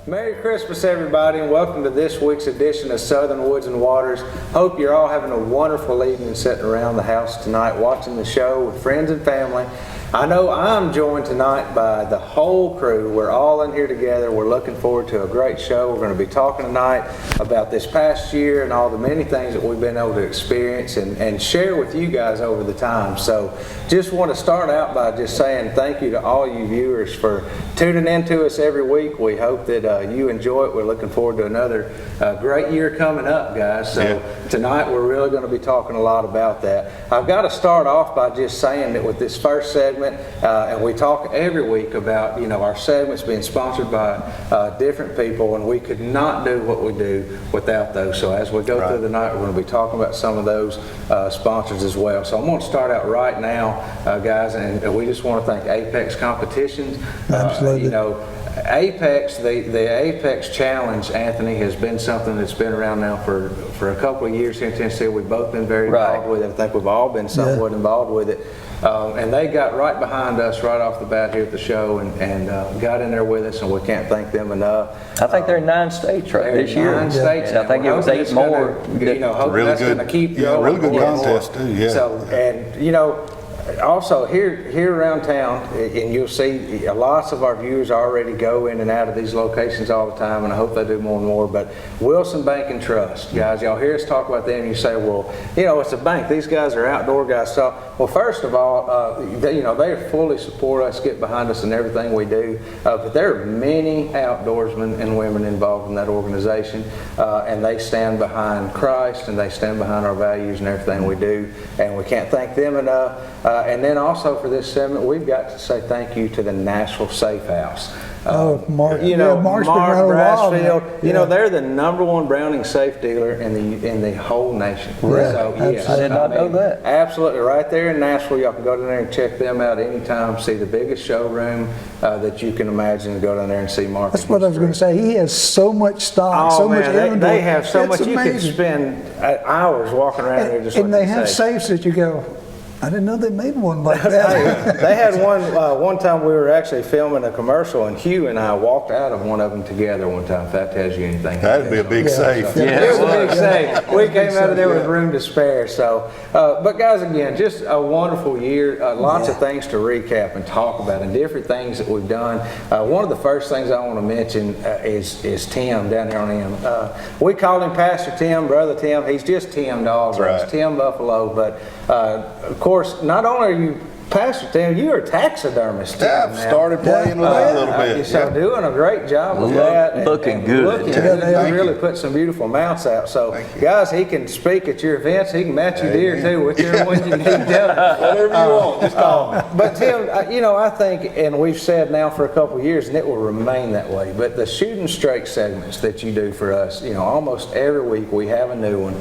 Merry Christmas, everybody, and welcome to this week's edition of Southern Woods and Waters. Hope you're all having a wonderful evening sitting around the house tonight watching the show with friends and family. I know I'm joined tonight by the whole crew. We're all in here together. We're looking forward to a great show. We're going to be talking tonight about this past year and all the many things that we've been able to experience and share with you guys over the time. So just want to start out by just saying thank you to all you viewers for tuning in to us every week. We hope that you enjoy it. We're looking forward to another great year coming up, guys. So tonight we're really going to be talking a lot about that. I've got to start off by just saying that with this first segment, and we talk every week about, our segments being sponsored by different people, and we could not do what we do without those. So as we go through the night, we're going to be talking about some of those sponsors as well. So I'm going to start out right now, guys, and we just want to thank Apex Competitions. Absolutely. Apex, the Apex Challenge, Anthony, has been something that's been around now for a couple of years here in Tennessee. We've both been very involved with it. I think we've all been somewhat involved with it. And they got right behind us right off the bat here at the show and got in there with us, and we can't thank them enough. I think they're in 9 states this year. 9 states. I think it was 8 more. Hopefully that's going to keep going. Really good contest too, yeah. So, and also here around town, and you'll see lots of our viewers already go in and out of these locations all the time, and I hope they do more and more. But Wilson Bank and Trust, guys, y'all hear us talk about them, and you say, well, it's a bank. These guys are outdoor guys. So, well, first of all, they fully support us, get behind us in everything we do. But there are many outdoorsmen and women involved in that organization, and they stand behind Christ, and they stand behind our values and everything we do, and we can't thank them enough. And then also for this segment, we've got to say thank you to the Nashville Safe House. Mark Brasfield. They're the #1 Browning safe dealer in the whole nation. Right. So I did not know that. Absolutely, right there in Nashville. Y'all can go down there and check them out anytime. See the biggest showroom that you can imagine. And go down there and see Mark. That's what I was going to say. He has so much stock, much inventory. They have so much. Amazing. You can spend hours walking around there just. And they have safes that you go, I didn't know they made one like that. They had one time we were actually filming a commercial, and Hugh and I walked out of one of them together one time, if that tells you anything. That'd be a big safe. It was a big safe. We came out of there with room to spare. So, but guys, again, just a wonderful year. Lots of things to recap and talk about, and different things that we've done. One of the first things I want to mention is Tim down there on him. We call him Pastor Tim, Brother Tim. He's just Tim Dog. Right. It's Tim Buffalo, but of course, not only are you Pastor Tim, you're a taxidermist. I've started playing with that a little bit. So doing a great job with that. Looking good. Looking good. They really put some beautiful mounts out. So, guys, he can speak at your events. He can match your deer, too, whichever one you need done. Whatever you want, just call me. But, Tim, I think, and we've said now for a couple of years, and it will remain that way, but the shooting straight segments that you do for us, almost every week we have a new one.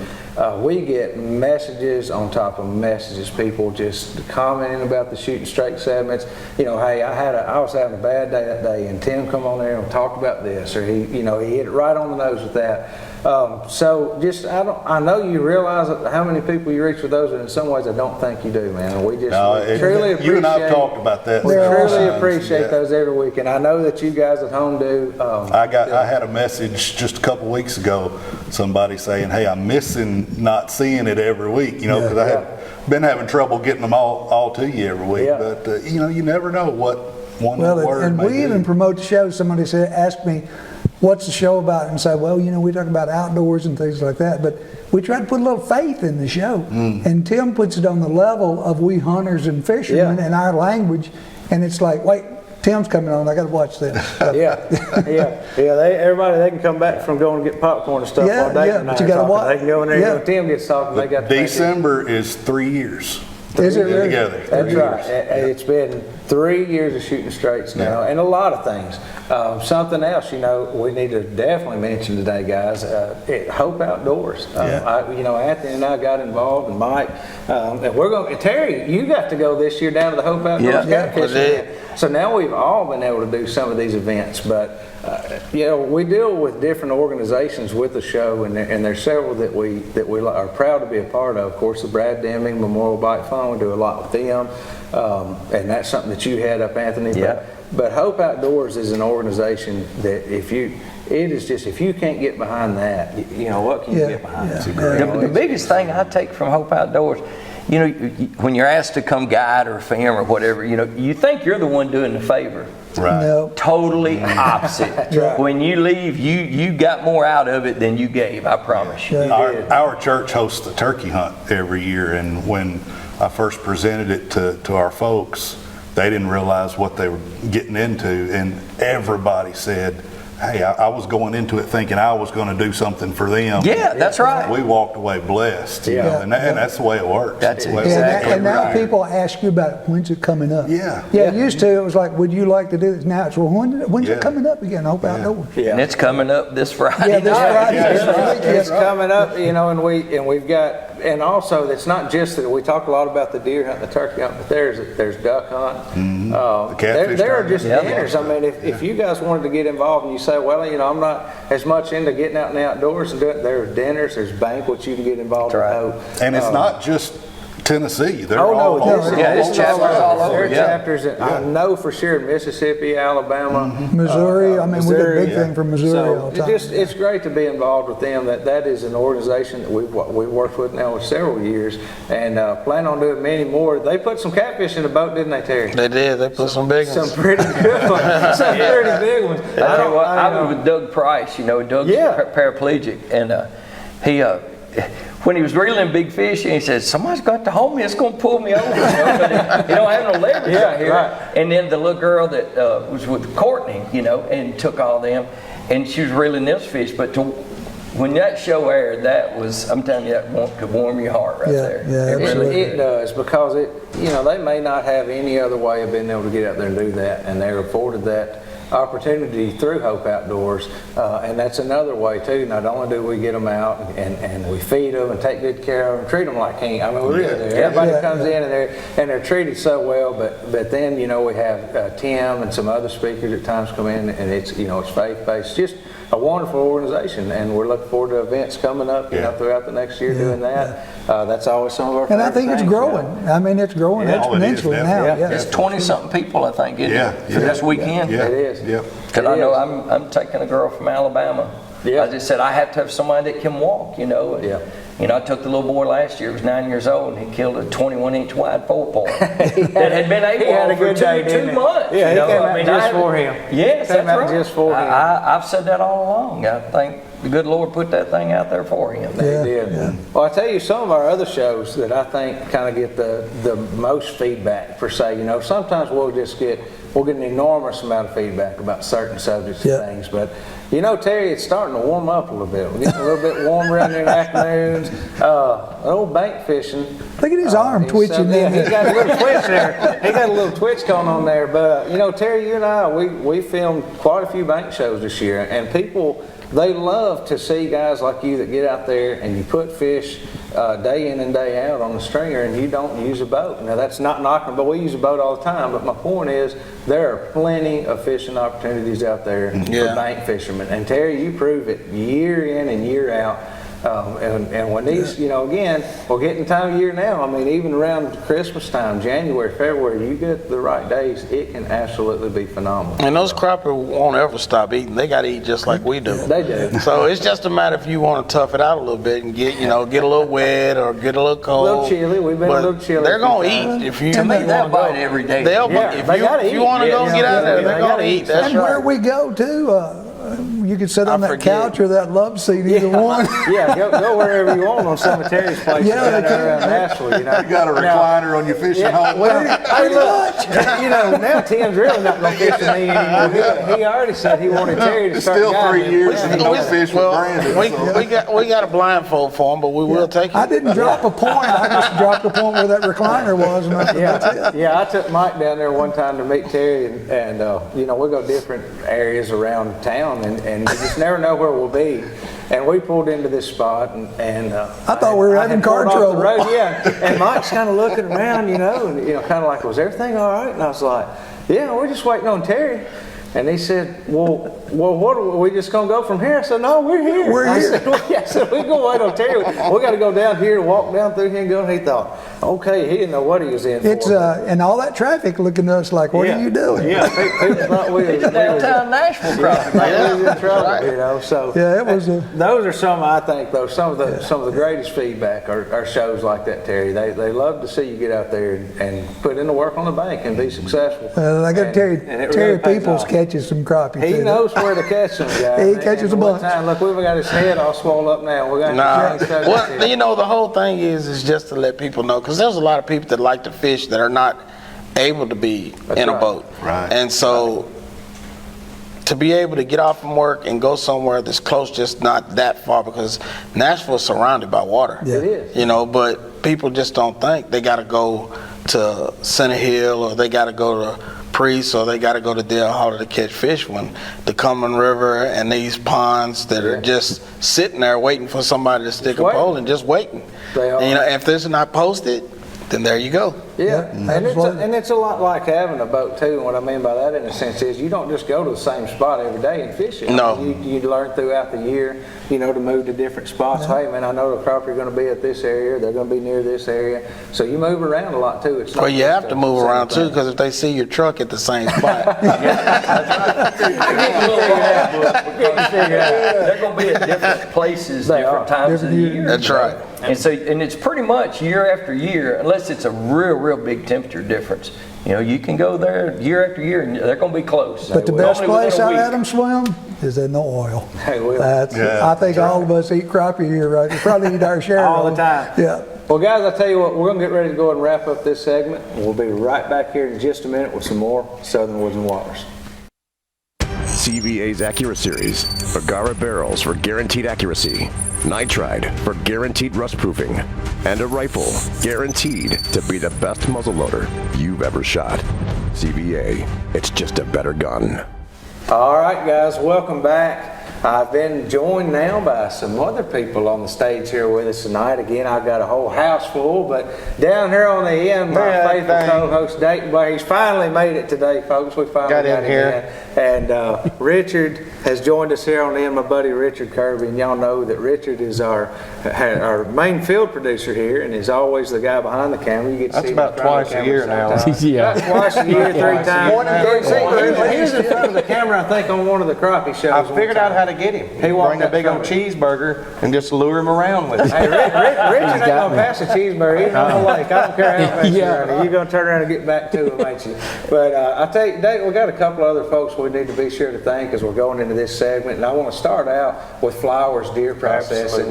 We get messages on top of messages, people just commenting about the shooting straight segments. Hey, I was having a bad day that day, and Tim come on there and talked about this, or he hit it right on the nose with that. So just I know you realize how many people you reach with those, and in some ways I don't think you do, man. We just truly appreciate. You and I've talked about that. We truly appreciate those every week, and I know that you guys at home do. I had a message just a couple weeks ago, somebody saying, "Hey, I'm missing not seeing it every week," because I had been having trouble getting them all to you every week. Yeah. But you never know what one word and may we even do. promote the show. Somebody asked me, what's the show about? And say, well, we talk about outdoors and things like that, but we try to put a little faith in the show. And Tim puts it on the level of we hunters and fishermen and our language, and it's like, wait, Tim's coming on, I got to watch this. Everybody, they can come back from going to get popcorn and stuff all day. But you got to watch. They can go in there and Tim gets talking. They got December is 3 years. Is it really? Together. That's right. It's been 3 years of shooting straights now, and a lot of things. Something else, we need to definitely mention today, guys. Hope Outdoors. Anthony and I got involved, and Mike, and we're going. Terry, you got to go this year down to the Hope Outdoors Catfishing. So now we've all been able to do some of these events, but we deal with different organizations with the show, and there's several that we are proud to be a part of. Of course, the Brad Deming Memorial Bike Fund, we do a lot with them, and that's something that you head up, Anthony. Yeah. But Hope Outdoors is an organization that if it is just, if you can't get behind that, you know, what can you Yeah, get behind? yeah. The biggest thing I take from Hope Outdoors, you know, when you're asked to come guide or film or whatever, you know, you think you're the one doing the favor. Right. No. Totally opposite. right. When you leave, you got more out of it than you gave, I promise you. Yeah. Our church hosts the turkey hunt every year, and when I first presented it to our folks, they didn't realize what they were getting into, and everybody said, hey, I was going into it thinking I was going to do something for them. Yeah, that's right. We walked away blessed, you Yeah. know, and that's the way it works. That's the way it exactly works. And now right. people ask you about it, when's it coming up? Yeah. Yeah, used to, it was like, would you like to do this? Now it's, well, when's Yeah. it coming up again? Hope Outdoors. And it's coming up this Friday. Yeah, this night. Friday. Yeah, this that's right. weekend. It's coming up, you know, and we've got, and also it's not just that we talk a lot about the deer hunt, the turkey hunt, but there's duck hunt. The catfish There are tournament. just Yeah. dinners. I mean, if you guys wanted to get involved and you say, well, you know, I'm not as much into getting out in the outdoors and doing it, there's dinners, there's banquets you can get involved That's in. right. Hope. And it's not just Tennessee. They're Oh, all no, over. Yeah, it's chapters all over, There are yeah. chapters that I know for sure in Mississippi, Alabama, Missouri, I mean, we get a Missouri, big thing from Missouri So all the time. it's great to be involved with them. That is an organization that we've worked with now for several years, and plan on doing many more. They put some catfish in the boat, didn't they, Terry? They did. They put some big Some ones. pretty good ones. Some pretty big ones. I tell you what, I was with Doug Price, you know, Doug's Yeah. paraplegic, and he, when he was reeling big fish, he said, somebody's got to hold me, it's going to pull me over. You know, but he don't have no leverage Yeah, out here. right. And then the little girl that was with Courtney, you know, and took all them, and she was reeling this fish, but when that show aired, that was, I'm telling you, that could warm your heart right Yeah, there. yeah, It really absolutely. It does, because they may not have any other way of being able to get out there and do that, and they're afforded that opportunity through Hope Outdoors, and that's another way too. Not only do we get them out and we feed them and take good care of them, treat them like king. I mean, we really do. Everybody Yeah, comes yeah. in and they're treated so well, but then, you know, we have Tim and some other speakers at times come in, and it's, you know, it's faith-based. Just a wonderful organization, and we're looking forward to events coming up, you know, throughout the next year doing that. That's always some of our And I favorite think it's things, growing. I mean, it's growing Yeah. Oh, it is, exponentially now. definitely. Yeah. It's 20-something people, I think, isn't Yeah, it, for this weekend? Yeah. It is. Yep. Because I know I'm taking a girl from Alabama. Yeah. I just said I have to have somebody that can walk, you know. And, Yeah. You know, I took the little boy last year, he was 9 years old, and he killed a 21-inch wide 4-point that had been He had a able for good day, didn't two he? months. Yeah, you know? he came I out mean, just I- for him. Yes, Came that's out right. just for him. I've said that all along. I think the good Lord put that thing out there for him. Yeah. They did. Well, I tell you, some of our other shows that I think kind of get the most feedback per se. You know, sometimes we'll get an enormous amount of feedback about certain subjects Yeah. and things, but you know, Terry, it's starting to warm up a little bit. We're getting a little bit warmer in the afternoons. Old bank fishing. Look at his arm He's twitching yeah, there. he's got a little twitch there. He got a little twitch going on there. But you know, Terry, you and I, we filmed quite a few bank shows this year, and people, they love to see guys like you that get out there and you put fish day in and day out on the stringer, and you don't use a boat. Now that's not knocking, but we use a boat all the time. But my point is, there are plenty of fishing opportunities out there for bank fishermen. And Terry, you prove it year in and year out. And when these, you know, again, we're getting time of year now. I mean, even around Christmas time, January, February, you get the right days, it can absolutely be phenomenal. And those crappie won't ever stop eating. They got to eat just like we do. They do. So it's just a matter if you want to tough it out a little bit and get a little wet or get a little cold. A little chilly. We've been a But little chilly They're a few going times. to eat if you To me, want they'll to bite go. every day. They'll Yeah, if they you gotta if you eat. want to go Yeah, get out yeah, there, they they're gotta going to eat. eat. That's And where right. we go to, you could sit on I that forget. couch or that love seat, either one. Yeah, go wherever you want on Cemetery's place. Yeah, they can. around Nashville, you know. You got a recliner on your fishing hole. Well, hey, look, you know, now Tim's really not going to fish with me anymore. He already said he wanted Terry to It's start still 3 guiding him. years and he don't fish with Brandon. so. We got a blindfold for them, but we will take I it. didn't drop a point. I just dropped a point where that recliner was, and I said, that's it. Yeah, I took Mike down there one time to meet Terry, and you know, we'll go different areas around town, and you just never know where we'll be. And we pulled into this spot, and I thought we were I having had car pulled off the trouble. road, yeah. And Mike's kind of looking around, you know, and kind of like, was everything all right? And I was like, yeah, we're just waiting on Terry. And he said, well, what are we just gonna go from here? I said, no, we're here. We're I here. said, we go wait on Terry. We got to go down here and walk down through here and go. And he thought, okay, he didn't know what he was in It's for. and all that traffic looking at us like, what are you doing? Yeah, people thought we was Downtown Nashville probably. in trouble, you know. So Yeah, it was those are some, I think, though, some of the greatest feedback are shows like that, Terry. They love to see you get out there and put in the work on the bank and be successful. I got Terry And it Terry really pays Peoples off. catches some crappie. He too. knows where to catch them, guys. He And- catches and a one bunch. time, look, we've got his head all swollen up now. We're going Nah, to change well, subjects you know, the whole thing is just to let people know, because there's a lot of people that like to fish that are not able to be That's in a right. boat. Right. And so to be able to get off from work and go somewhere that's close, just not that far, because Nashville is surrounded by water. Yeah. It is. You know, but people just don't think they got to go to Center Hill or they got to go to Priest or they got to go to Dale Hollow to catch fish, when the Cumberland River and these ponds that are just sitting there waiting for somebody to stick a waiting. pole and just waiting. They are. And, you know, if this is not posted, then there you go. Yeah, absolutely. and it's a lot like having a boat too. And what I mean by that, in a sense, is you don't just go to the same spot every day and fish it. No. You learn throughout the year, you know, to move to different spots. Hey, man, I know the crappie are going to be at this area. They're going to be near this area. So you move around a lot too. It's not Well, you just have to the move same around too, thing. because if they see your truck at the same spot, They're going to be at different places, They different are. times of the Different year. that's right. And so, and it's pretty much year after year, unless it's a real big temperature difference. You know, you can go there year after year, and they're going to be close. But the best Normally within place a I week. had them swim is in the oil. Hey, Will. I think all of us eat crappie here, right? We probably eat our share All of the them. time. Yeah. Well, guys, I tell you what, we're going to get ready to go and wrap up this segment. We'll be right back here in just a minute with some more Southern Woods and Waters. CVA's AccuraSeries, Agara barrels for guaranteed accuracy, nitride for guaranteed rust proofing, and a rifle guaranteed to be the best muzzleloader you've ever shot. CVA, it's just a better gun. All right, guys, welcome back. I've been joined now by some other people on the stage here with us tonight. Again, I've got a whole house full, but down here on the end, my Yeah, faithful dang. co-host Dayton Blair. He's finally made it today, folks. We finally Got got in him here. in. And Richard has joined us here on the end, my buddy Richard Kirby. And y'all know that Richard is our main field producer here and is always the guy behind the camera. You get to That's see him about in front of twice the a year camera now. sometimes. Yeah. About twice a year, 3 times. More than three times. He was in front of the camera, I think, on one of the crappie shows. I one figured time. out how to get him. He walked Bring a up big old front of it. cheeseburger and just lure him around with it. Hey, Richard ain't gonna pass a cheeseburger. He's on the lake. I don't care how fast you're running. You're gonna turn around and get back to him, ain't you? But I tell you, Dave, we got a couple other folks we need to be sure to thank as we're going into this segment. And I want to start out with Flowers Deer Processing,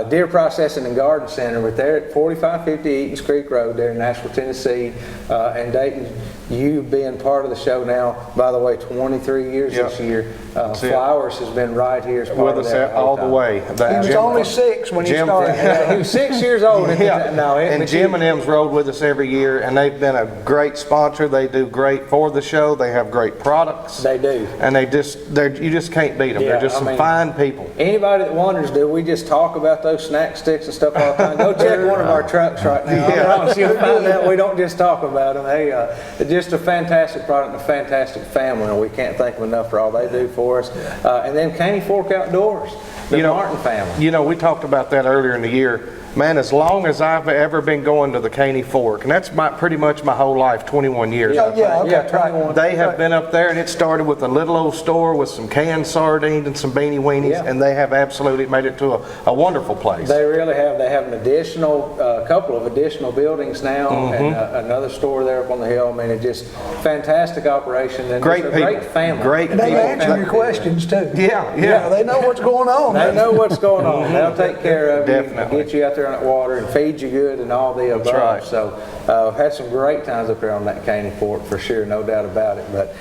Deer Processing and Garden Center. But they're at 4550 Eatons Creek Road there in Nashville, Tennessee. And Dayton, you being part of the show now, by the way, 23 years Yep. this year. it. Flowers has been right here as part With of us that all the time. way. He was only 6 when he Jim- started. Yeah, he was 6 years old at the Yeah, time. No, and Jim and them's rode with us every year, and they've been a great sponsor. They do great for the show. They have great products, They do. and you just can't beat them. Yeah, They're just I some mean- fine people. Anybody that wonders, do we just talk about those snack sticks and stuff all the time? Go check one of our trucks right now. I Yeah. promise you'll find out we don't just talk about them. Hey, it's just a fantastic product and a fantastic family, and we can't thank them enough for all they do for us. And then Caney Fork Outdoors, the Martin family. You know, we talked about that earlier in the year. Man, as long as I've ever been going to the Caney Fork, and that's pretty much my whole life, 21 years. I think. Yeah, 21. They have been up there, and it started with a little old store with some canned sardines and some beanie weenies, Yeah. and they have absolutely made it to a wonderful place. They really have. They have an additional, couple of additional buildings now, and another store there up on the hill. I mean, it's just fantastic operation and Great just a people. great family. Great They people. answer your questions too. Yeah. They know what's going on. They know what's going on. They'll take care of you, Definitely. get you out there on that water, and feed you good, and all the above. right. So, I've had some great times up there on that Caney Fork for sure, no doubt about it. But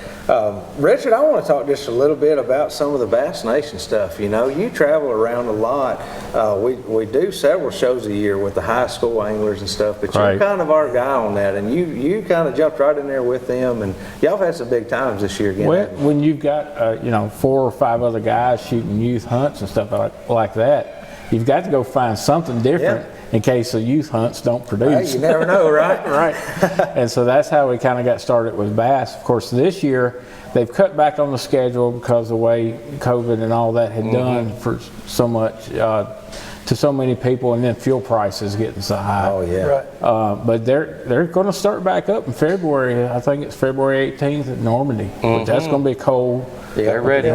Richard, I want to talk just a little bit about some of the Bass Nation stuff. You know, you travel around a lot. We do several shows a year with the high school anglers and stuff, but you're Right. kind of our guy on that, and you kind of jumped right in there with them, and y'all have had some big times this year again. Well, haven't you? when you've got 4 or 5 other guys shooting youth hunts and stuff like that, you've got to go find something different. in case the youth hunts don't Hey, produce. you never know, right? Right. And so that's how we kind of got started with bass. Of course, this year they've cut back on the schedule because of the way COVID and all that had done for so much to so many people, and then fuel prices getting so high. Oh, yeah. Right. But they're going to start back up in February. I think it's February 18th at Normandy. But that's going to be cold. They're ready.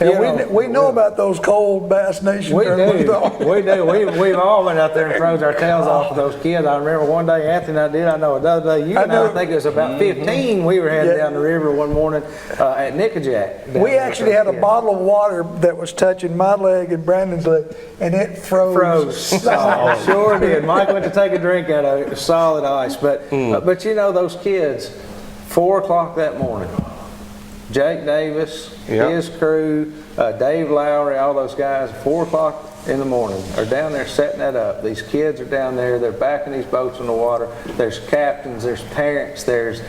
And we know about those cold Bass Nation We tournaments, do. don't we? We do. We've all been out there and froze our tails off with those kids. I remember one day Anthony and I did. I know another day you and I think it was about 15. We were heading down the river one morning at Nickajack. We actually had a bottle of water that was touching my leg and Brandon's leg, and it froze. Oh, sure did. Mike went to take a drink out of it. It was solid ice. But you know those kids, 4 o'clock that morning. Jake Davis, his crew, Dave Lowry, all those guys, 4 o'clock in the morning are down there setting that up. These kids are down there, they're backing these boats in the water. There's captains, there's parents, there's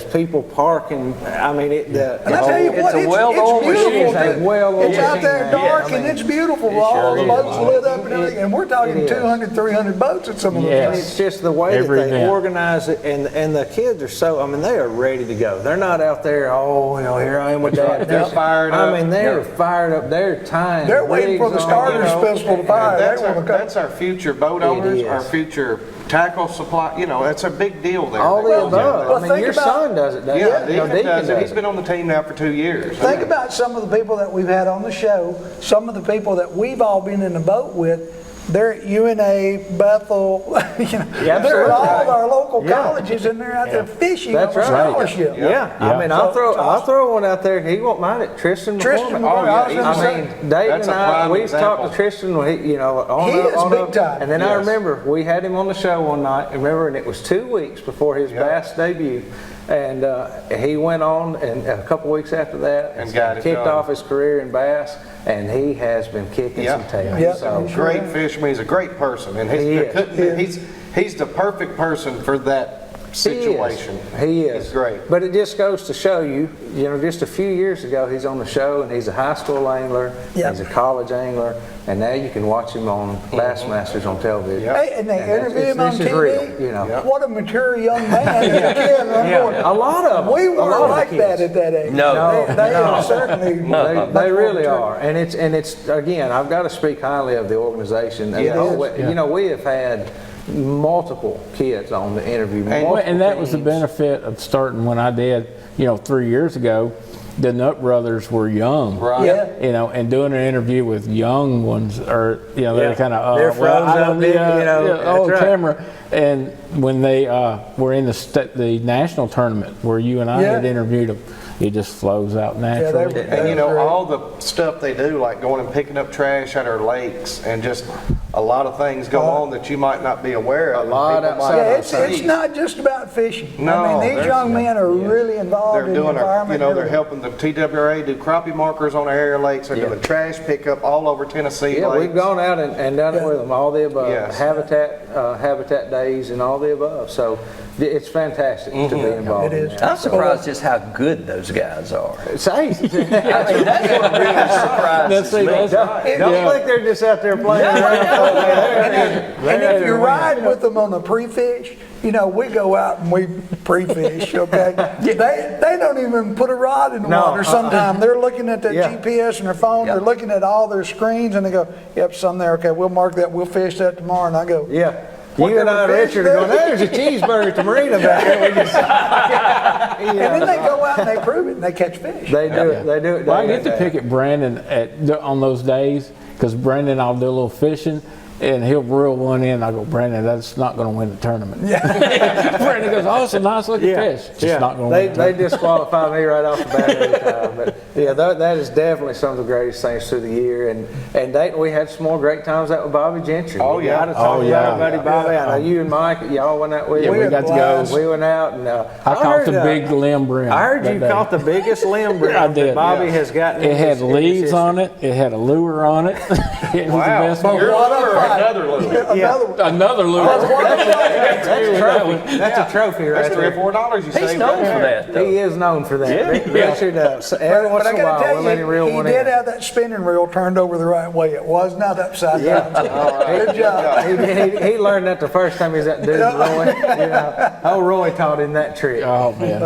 people parking. I mean, And I tell you what, It's a well-oiled it's beautiful. machine. It's a well-oiled It's out machine, there man. dark Yeah, I and mean, it's beautiful. it All the sure boats is. lit up and everything. And we're talking It is. 200, 300 boats at some of those. Yes. And it's just the way that Every they event. organize it, and the kids are so, I mean, they are ready to go. They're not out there, oh, you know, here I am with Dad. They're fired up. I mean, they're fired up. They're tying They're waiting for the rigs on, starters you know. festival to fire. That's They our, want to come. that's our future boat owners, is. our future tackle supply. You know, that's a big deal there. All the That goes above. into Well, I mean, think your about- son does it, doesn't Yeah, he? You know, Deacon does it. does He's been on the team now for 2 years. Think about some of the people that we've had on the show, some of the people that we've all been in the boat with. They're at UNA, Bethel, you know, they're at absolutely. all of our local Yeah. colleges, and they're out there fishing That's on a right. scholarship. Yeah, I mean, So- I'll throw one out there. He won't mind it. Tristan Tristan McCormick. McCormick, I was gonna I say. mean, Dave That's and a I, prime we've example. talked to Tristan. You know, on He up, is on big up. time. And then I Yes. remember we had him on the show one night. Remember, and it was 2 weeks before his bass debut. And he went on, and a couple weeks after that, And got it kicked done. off his career in bass, and he has been kicking Yeah. some tail. Yeah. So, Great fisherman. He's a great person, and He is. he's the perfect person for that situation. He is. He's great. But it just goes to show you, you know, just a few years ago, he's on the show, and he's a high school angler, Yep. he's a college angler, and now you can watch him on Bassmasters on television. Yep. Hey, and they that's- interview him on this is TV. real, you know. What a mature young man. As a kid, and I'm going, A lot of them. we a lot weren't of like the that kids. at that age. No. They are certainly. They really are, and it's again. I've got to speak highly of the organization. And Yes. you know, we have had multiple kids on the interview. multiple And that was the teams. benefit of starting when I did, 3 years ago. The Nut Brothers were young. Right. Yeah. And doing an interview with young ones, or Yeah. they're kind of They're froze up big, that's right. camera. And when they were in the national tournament where you and I Yeah. had interviewed them, it just flows out naturally. they- And you know, That's right. all the stuff they do, like going and picking up trash at our lakes, and just a lot of things go on that you might not be aware of. A lot People might outside Yeah, not it's see. not just about fishing. I No, mean, these there's- young men are really involved They're in the doing, environment. they're helping the TWRA do crappie markers on our area lakes. They're doing trash pickup all over Tennessee Yeah, lakes. we've gone out and done it with them, all the above. Yes. Habitat days and all the above. So it's fantastic to be involved It in is. that. I'm surprised just how good those guys are. Say, I mean, that's what really surprises me. don't think they're just out there playing around. And if you're riding with them on a pre-fish, we go out and we pre-fish, okay? They don't even put a rod in the No, water sometimes. They're looking at their Yeah. GPS and their phone, Yeah. they're looking at all their screens, and they go, yep, some there, okay, we'll mark that, we'll fish that tomorrow. And I go, Yeah. What You and I and kind of Richard are fish going, there's a cheeseburger at the marina back there. We just, and then they go out and they prove it and they catch fish. They do it. They do it. Well, I day get to in, pick day at Brandon on those days because Brandon, I'll do a little fishing and he'll reel one in. I go, Brandon, that's not going to win the tournament. Brandon goes, oh, it's a nice looking fish. It's just not going to win the They tournament. disqualify me right off the bat every time. But yeah, that is definitely some of the greatest things through the year. And Dayton, we had some more great times out with Bobby Gentry. Oh, yeah. Got to talk Oh, about yeah. our buddy Bobby. I know you and Mike, y'all went out with Yeah, him. we got to go. We went out and I caught the big limb brim. I heard that you day. caught the biggest limb brim I that did. Bobby Yeah. has gotten. It in had his leaves history. on it. It had a lure on it. It was Wow. the best But one. what a Another little. Another one. Another little. That's a trophy right That's there. $3 or $4 you He's saved known right for there. that, though. He is known for that. Yeah. Bill sure does. So every once But I in a gotta while, tell we'll let him reel you, one he did in. have that spinning reel turned over the right way. It was not upside down. Good job. He learned that the first time he was at Dude Roy. Roy taught him that trick. Oh, man.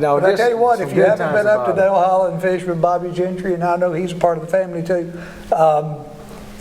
No, But I just tell you what, some if you good haven't times been with up to Bobby. Dale Hollow and fish with Bobby Gentry, and I know he's a part of the family too,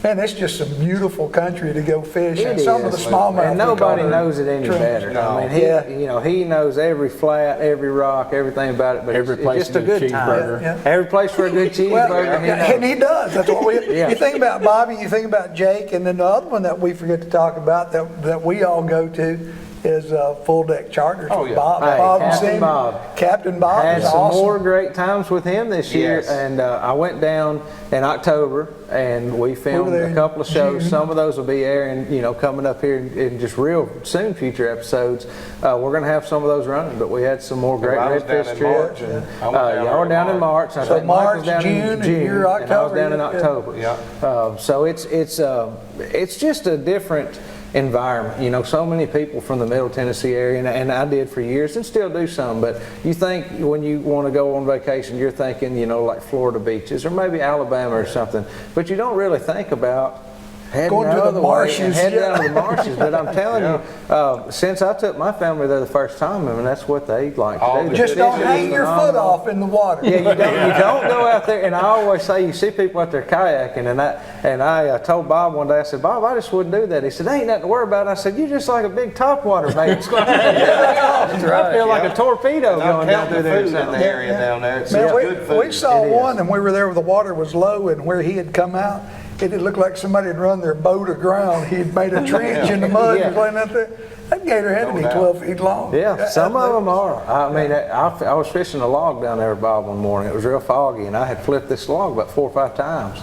man, it's just some beautiful country to go fish. It And some of the is. smallmouth. And nobody knows it any better. No. I mean, he knows every flat, every rock, everything about it. But Every it's place just to a get a good time. cheeseburger. Yeah. Every place for a good Well, cheeseburger. he knows. and he does. That's what we. Yeah. You think about Bobby, you think about Jake, and then the other one that we forget to talk about that we all go to is Full Deck Charters. Oh, with yeah. Bob, Hey, Bob and Captain Cindy. Bob. Captain Bob Had is some awesome. more great times with him this year, Yes. and I went down in October and we filmed there a in couple of shows. June. Some of those will be airing, coming up here in just real soon future episodes. We're going to have some of those running, but we had some more great I was down redfish in trips. March, and I went down Y'all were in down in March. I So think Mike was March, down June, in and June, you're and I was October, down in yeah. October. Yeah. So it's just a different environment. So many people from the Middle Tennessee area, and I did for years and still do some, but you think when you want to go on vacation, you're thinking, like Florida beaches or maybe Alabama or something, but you don't really think about heading Going to the the other way and marshes, heading yeah. down to the marshes. But I'm telling you, since I took my family there the first time, I mean, that's what they like to Oh, do. The Just don't fishing hang is your foot phenomenal. off in the water. Yeah, you don't go out there. And I always say, you see people out there kayaking, and I told Bob one day, I said, Bob, I just wouldn't do that. He said, ain't nothing to worry about. I said, you're just like a big topwater bait. It's going I feel like a torpedo I'm going down counting through the there. or food in something. the area down there. It's Man, good food. we saw It is. one, and we were there where the water was low, and where he had come out, it had looked like somebody had run their boat aground. He had made a trench in the mud and was laying out there. That gator had to be doubt. 12 feet long. Yeah, some of them are. I mean, I was fishing a log down there with Bob one morning. It was real foggy, and I had flipped this log about 4 or 5 times.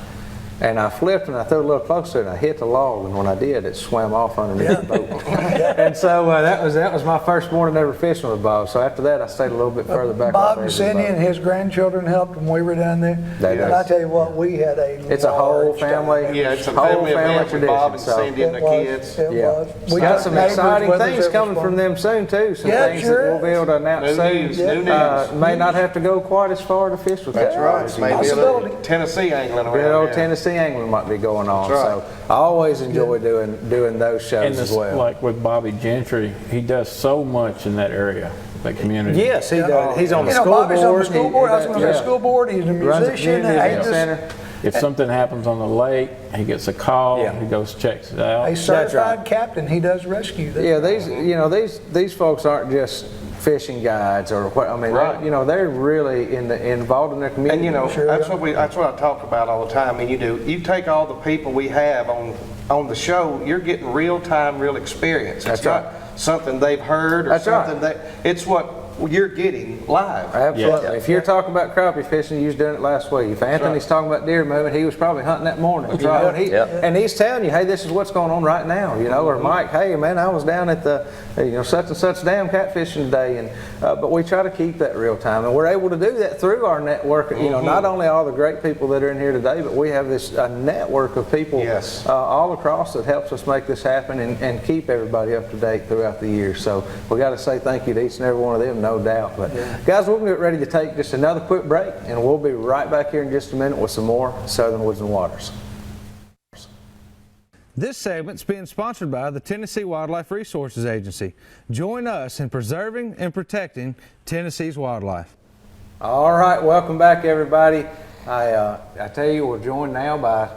And I flipped and I threw a little closer and I hit the log, and when I did, it swam off underneath the boat. And so that was my first morning ever fishing with Bob. So after that, I stayed a little bit further back. Bob off and the edge of the Cindy boat. and his grandchildren helped when we were down there. They And did. I tell you what, we had a It's a whole large time. family. Yeah, it's a whole family event with Bob and tradition, so- Cindy and the It was, kids. It Yeah. was. We got some neighbors exciting with us things that coming was from fun. them soon too. Some Yeah, things sure that we'll be able to announce New soon. news, new news. May not have to go quite as far to fish with That's that. right. as you Maybe might a think. little Possibility. Tennessee angling around. Good old yeah. Tennessee angling might be going on. That's So right. I always enjoy doing those shows And as this, well. like with Bobby Gentry, he does so much in that area, that community. Yes, he does. He's on the You know, school Bobby's on the board. school board. I was going to say Yeah. school board. He's a Runs a musician. community and he event just- center. If something happens on the lake, he gets a call, Yeah. he goes checks it out. A certified right. captain. He does rescue. That's Yeah, these folks aren't just fishing guides or what. I mean, Right. they're really involved in their community. And Sure, that's yeah. what I talk about all the time. And you take all the people we have on the show, you're getting real time, real experience. It's That's right. not something they've heard or That's right. something it's what you're getting live. Absolutely. Yeah. If you're talking about crappie fishing, you was doing it last week. If Anthony's talking about deer movement, he was probably hunting that morning. You know, and he's telling you, hey, this is what's going on right now. Or Mike, hey, man, I was down at the such and such dam catfishing today. And but we try to keep that real time, and we're able to do that through our network. Not only all the great people that are in here today, but we have this network of people Yes. all across that helps us make this happen and keep everybody up to date throughout the year. So we got to say thank you to each and every one of them, no doubt. But guys, we're going to get ready to take just another quick break, and we'll be right back here in just a minute with some more Southern Woods and Waters. This segment's being sponsored by the Tennessee Wildlife Resources Agency. Join us in preserving and protecting Tennessee's wildlife. All right, welcome back, everybody. I tell you, we're joined now by a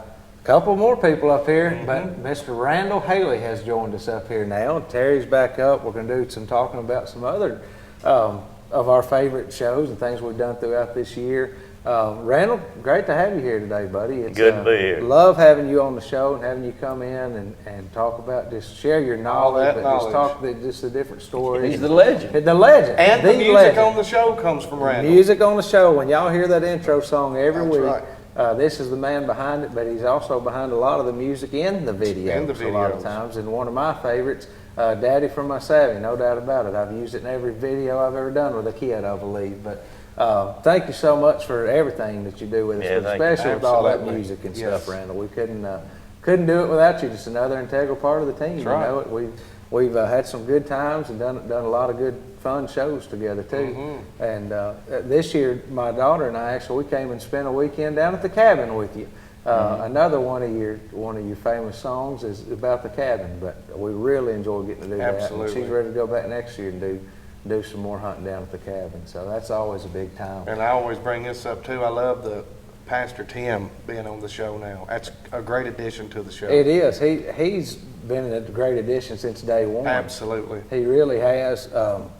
couple more people up here, but Mr. Randall Haley has joined us up here now. Terry's back up. We're going to do some talking about some other of our favorite shows and things we've done throughout this year. Randall, great to have you here today, buddy. It's, Good to be here. Love having you on the show and having you come in and talk about, just share your knowledge, that but knowledge. just the different stories. He's the legend. The legend. And the music legend. on the show comes from Randall. Music on the show. When y'all hear that intro song every That's week, right. this is the man behind it, but he's also behind a lot of the music in the videos. And the a lot of videos. times. And one of my favorites, Daddy from My Savvy, no doubt about it. I've used it in every video I've ever done with a kid, I believe. But thank you so much for everything that you do with us, Yeah, but thank you. especially with all that Absolutely. music and Yes. stuff, Randall. We couldn't couldn't do it without you. Just another integral part of the team. That's right. You know, we've had some good times and done a lot of good fun shows together too. And this year, my daughter and I actually we came and spent a weekend down at the cabin with you. Another one of your famous songs is about the cabin, but we really enjoy getting to do that. Absolutely. And she's ready to go back next year and do some more hunting down at the cabin. So that's always a big time. And I always bring this up too. I love the Pastor Tim being on the show now. That's a great addition to the show. It is. He's been a great addition since day one. Absolutely. He really has.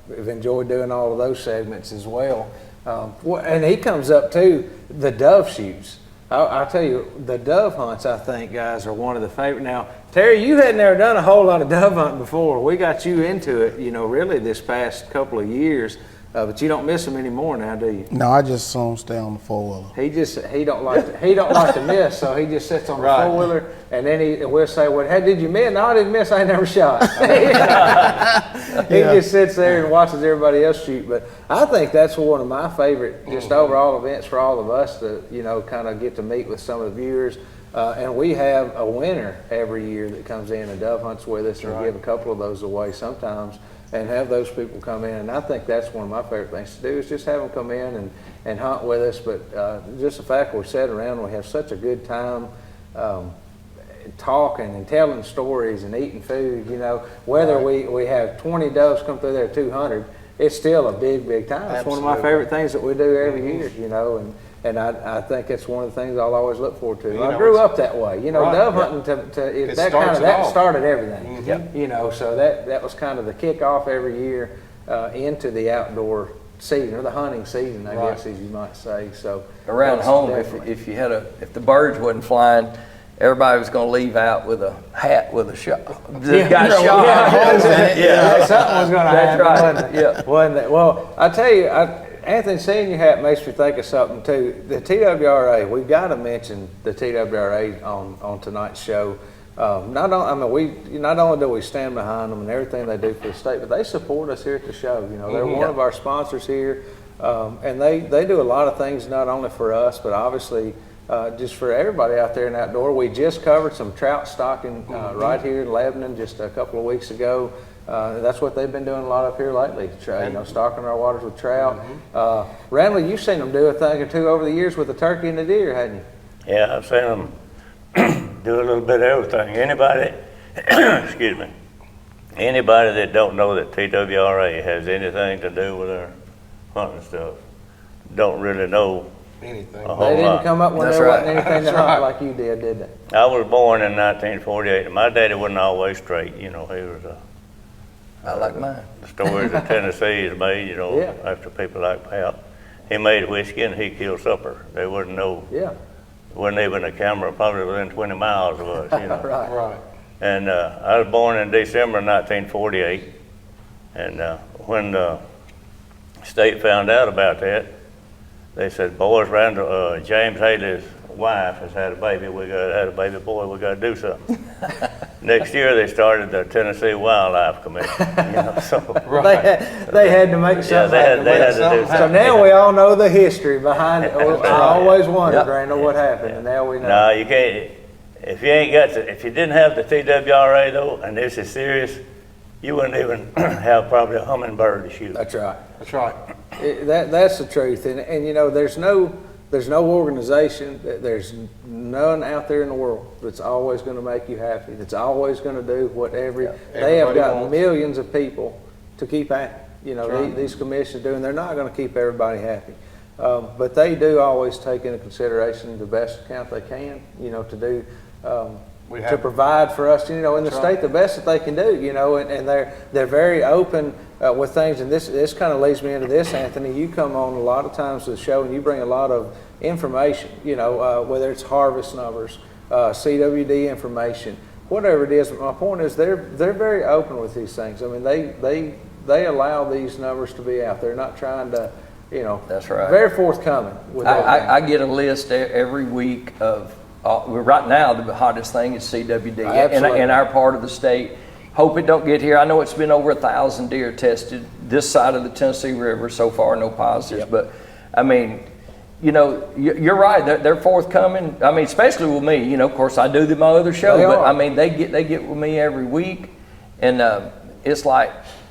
We've enjoyed doing all of those segments as well. And he comes up too, the dove shoots. I'll tell you, the dove hunts, I think, guys, are one of the favorite. Now, Terry, you had never done a whole lot of dove hunting before. We got you into it, really this past couple of years. But you don't miss them anymore now, do you? No, I just soon stay on the four-wheeler. He don't like to miss, so he just sits on the Right. four-wheeler, and then we'll say, well, hey, did you miss? No, I didn't miss. I ain't never shot. He just sits there and watches everybody else shoot. But I think that's one of my favorite just overall events for all of us to, kind of get to meet with some of the viewers. And we have a winner every year that comes in and dove hunts with us, and we give a couple of those away sometimes, and have those people come in. And I think that's one of my favorite things to do is just have them come in and hunt with us. But just the fact we sit around and we have such a good time talking and telling stories and eating food, whether we have 20 doves come through there, 200, it's still a big, big time. It's one of my favorite things that we do every year, and I think it's one of the things I'll always look forward to. I grew up that way, dove hunting that started everything. So that was kind of the kickoff every year into the outdoor season or the hunting season, I guess, as you might say. So Around that's home, definitely- if the birds wasn't flying, everybody was going to leave out with a hat with a shot. Got shot. Yeah, something was going to That's happen, right. wasn't it? Wasn't it? Well, I tell you, Anthony, seeing your hat makes me think of something too. The TWRA, we've got to mention the TWRA on tonight's show. Not only do we stand behind them and everything they do for the state, but they support us here at the show. They're one of our sponsors here, and they do a lot of things not only for us, but obviously just for everybody out there in outdoor. We just covered some trout stocking right here in Lebanon just a couple of weeks ago. That's what they've been doing a lot up here lately, stocking our waters with trout. Randall, you've seen them do a thing or two over the years with the turkey and the deer, hadn't you? Yeah, I've seen them do a little bit of everything. Anybody, excuse me, anybody that don't know that TWRA has anything to do with their hunting stuff don't really know Anything. a whole They didn't lot. come up when That's there right. wasn't anything to That's hunt right. like you did they? I was born in 1948, and my daddy wasn't always straight. He was I like mine. the stories that Tennessee is made, Yeah. after people like Pap. He made whiskey and he killed supper. There wasn't even a camera probably within 20 miles of us, Right. Right. And I was born in December 1948, and when the state found out about that, they said, boys, Randall, James Haley's wife has had a baby. Had a baby boy. We got to do something. Next year, they started the Tennessee Wildlife Commission. So They had to make something happen. they had to do So something. now we all know the history behind it. I always wondered, Yep. Randall, what happened, and now we know. No, you can't. If you didn't have the TWRA though, and this is serious, you wouldn't even have probably a hummingbird to shoot. That's right. That's right. That's the truth, and there's no organization, there's none out there in the world that's always going to make you happy. That's always going to do whatever they have Everybody got wants. millions of people to keep happy. right. These commissions do, and they're not going to keep everybody happy. But they do always take into consideration the best account they can. To do. We To have- provide for us, in the state, the best that they can do, and they're very open with things. And this kind of leads me into this, Anthony. You come on a lot of times to the show, and you bring a lot of information. Whether it's harvest numbers, CWD information, whatever it is. But my point is, they're very open with these things. I mean, they allow these numbers to be out. They're not trying to, That's right. Very forthcoming with everything. I get a list every week of, right now, the hottest thing is CWD Absolutely. in our part of the state. Hope it don't get here. I know it's been over 1,000 deer tested this side of the Tennessee River so far, no positives. Yep. But I mean, you know, you're right. They're forthcoming. I mean, especially with me. You know, of course, I do my other show, They but are. I mean, they get with me every week, and it's like